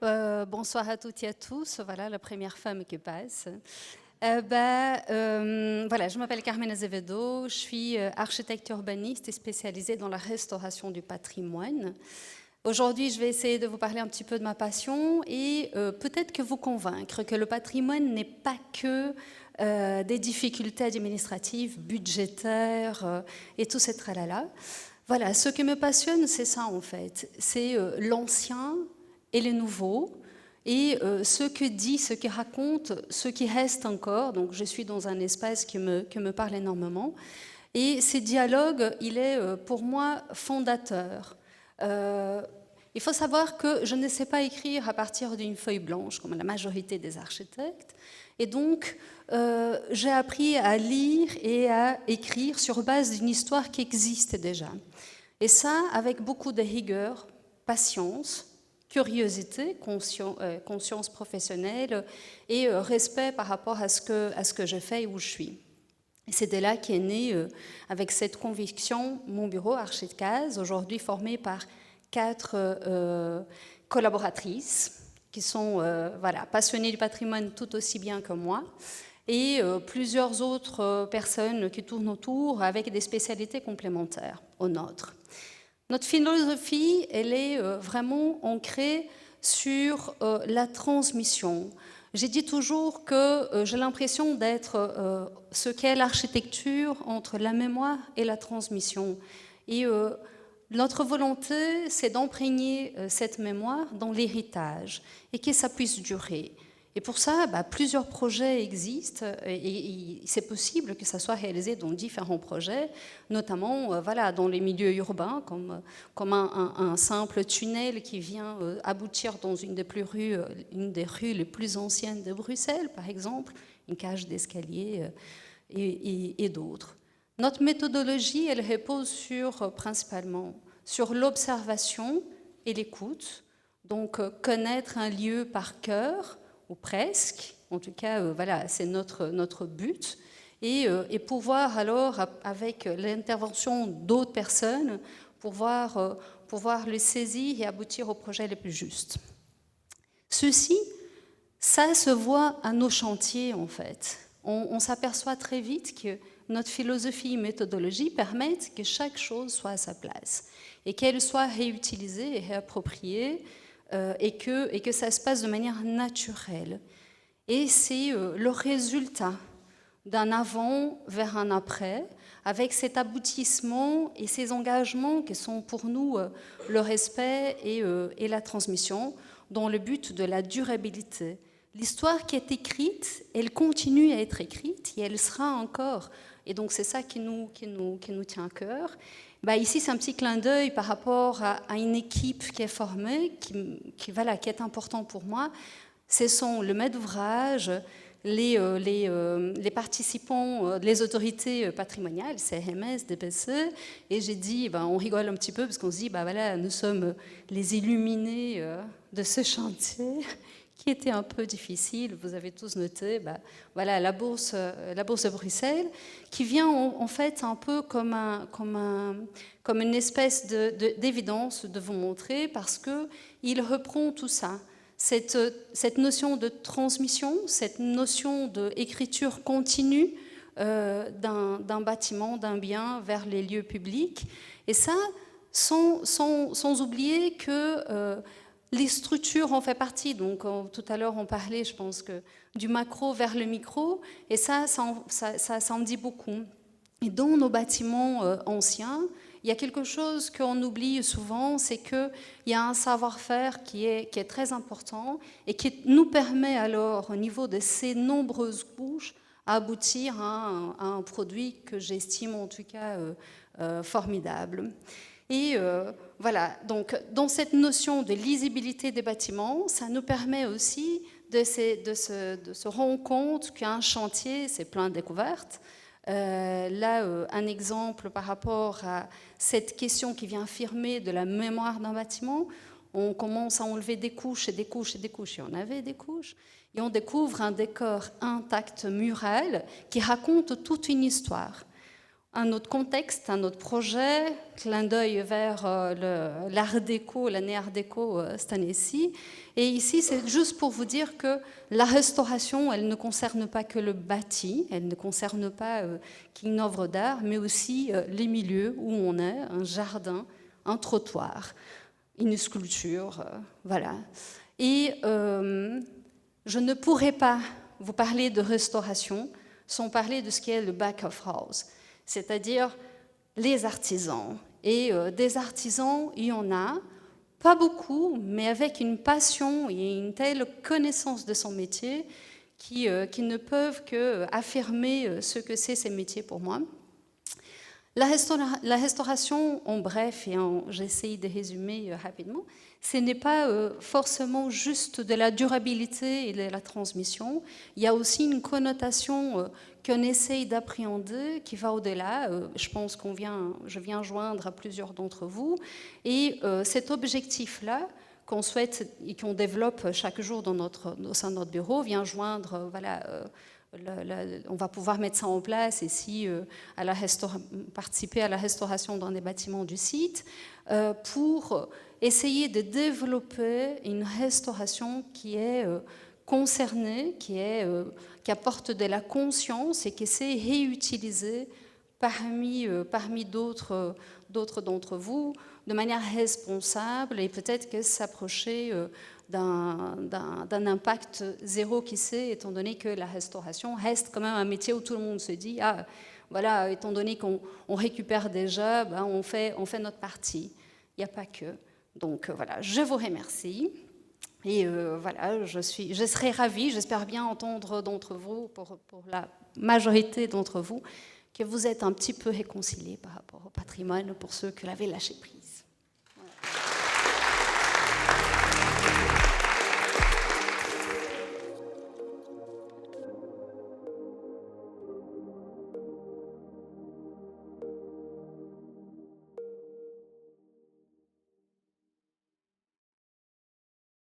Bonsoir à toutes et à tous. Voilà la première femme qui passe. Voilà, je m'appelle Carmen Azevedo, je suis architecte urbaniste et spécialisée dans la restauration du patrimoine. Aujourd'hui, je vais essayer de vous parler un petit peu de ma passion et peut-être que vous convaincre que le patrimoine n'est pas que des difficultés administratives, budgétaires et tout ce tralala. Voilà, ce qui me passionne, c'est ça en fait. C'est l'ancien et le nouveau, et ce que dit, ce qui raconte, ce qui reste encore. Donc je suis dans un espace qui me parle énormément. Et ce dialogue, il est pour moi fondateur. Il faut savoir que je ne sais pas écrire à partir d'une feuille blanche, comme la majorité des architectes. Et donc, j'ai appris à lire et à écrire sur base d'une histoire qui existe déjà. Et ça, avec beaucoup de rigueur, patience, curiosité, conscience professionnelle et respect par rapport à ce que je fais et où je suis. Et c'est de là qu'est né, avec cette conviction, mon bureau Archicase, aujourd'hui formé par 4 collaboratrices qui sont voilà, passionnées du patrimoine tout aussi bien que moi, et plusieurs autres personnes qui tournent autour avec des spécialités complémentaires aux nôtres. Notre philosophie, elle est vraiment ancrée sur la transmission. J'ai dit toujours que j'ai l'impression d'être ce qu'est l'architecture entre la mémoire et la transmission. Et notre volonté, c'est d'imprégner cette mémoire dans l'héritage et que ça puisse durer. Et pour ça, plusieurs projets existent et c'est possible que ça soit réalisé dans différents projets, notamment voilà, dans les milieux urbains, comme un simple tunnel qui vient aboutir dans une des rues les plus anciennes de Bruxelles, par exemple, une cage d'escalier et d'autres. Notre méthodologie, elle repose principalement sur l'observation et l'écoute, donc connaître un lieu par cœur, ou presque, en tout cas, voilà, c'est notre but, et pouvoir alors, avec l'intervention d'autres personnes, pouvoir le saisir et aboutir au projet le plus juste. Ceci, ça se voit à nos chantiers, en fait. On s'aperçoit très vite que notre philosophie et méthodologie permettent que chaque chose soit à sa place et qu'elle soit réutilisée et réappropriée, et que ça se passe de manière naturelle. Et c'est le résultat d'un avant vers un après, avec cet aboutissement et ces engagements qui sont pour nous le respect et la transmission, dans le but de la durabilité. L'histoire qui est écrite, elle continue à être écrite et elle sera encore. Et donc c'est ça qui nous tient à cœur. Ici, c'est un petit clin d'œil par rapport à une équipe qui est formée, qui est important pour moi. Ce sont le maître d'ouvrage, les participants, les autorités patrimoniales, CRMS, DPC, et j'ai dit, on rigole un petit peu parce qu'on se dit, voilà, nous sommes les illuminés de ce chantier qui était un peu difficile. Vous avez tous noté, voilà, la bourse de Bruxelles, qui vient en fait un peu comme une espèce d'évidence de vous montrer, parce qu'il reprend tout ça. Cette notion de transmission, cette notion d'écriture continue d'un bâtiment, d'un bien vers les lieux publics. Et ça, sans oublier que les structures en fait partie. Donc tout à l'heure, on parlait, je pense, du macro vers le micro. Et ça en dit beaucoup. Et dans nos bâtiments anciens, il y a quelque chose qu'on oublie souvent, c'est qu'il y a un savoir-faire qui est très important et qui nous permet alors, au niveau de ces nombreuses couches, à aboutir à un produit que j'estime en tout cas formidable. Et voilà, donc dans cette notion de lisibilité des bâtiments, ça nous permet aussi de se rendre compte qu'un chantier, c'est plein de découvertes. Un exemple par rapport à cette question qui vient affirmer de la mémoire d'un bâtiment, on commence à enlever des couches et des couches et des couches, et on avait des couches, et on découvre un décor intact mural qui raconte toute une histoire. un autre contexte, un autre projet, clin d'œil vers l'art déco, l'année art déco cette année-ci. Et ici, c'est juste pour vous dire que la restauration, elle ne concerne pas que le bâti, elle ne concerne pas qu'une œuvre d'art, mais aussi les milieux où on est, un jardin, un trottoir, une sculpture, voilà. Et je ne pourrais pas vous parler de restauration sans parler de ce qui est le back of house, c'est-à-dire les artisans. Et des artisans, il y en a, pas beaucoup, mais avec une passion et une telle connaissance de son métier qui ne peuvent qu'affirmer ce que c'est ces métiers pour moi. La restauration, en bref, et j'essaie de résumer rapidement, ce n'est pas forcément juste de la durabilité et de la transmission. Il y a aussi une connotation qu'on essaye d'appréhender qui va au-delà. Je pense je viens joindre à plusieurs d'entre vous. Et cet objectif-là, qu'on souhaite et qu'on développe chaque jour au sein de notre bureau, vient joindre, on va pouvoir mettre ça en place ici, participer à la restauration dans les bâtiments du site, pour essayer de développer une restauration qui est concernée, qui apporte de la conscience et qui sait réutiliser parmi d'autres d'entre vous de manière responsable et peut-être que s'approcher d'un impact zéro qui sait, étant donné que la restauration reste quand même un métier où tout le monde se dit ah voilà, étant donné qu'on récupère déjà, on fait notre partie. Il n'y a pas que. Donc voilà, je vous remercie. Et voilà, je serai ravie, j'espère bien entendre d'entre vous, pour la majorité d'entre vous, que vous êtes un petit peu réconciliés par rapport au patrimoine pour ceux qui l'avaient lâché prise.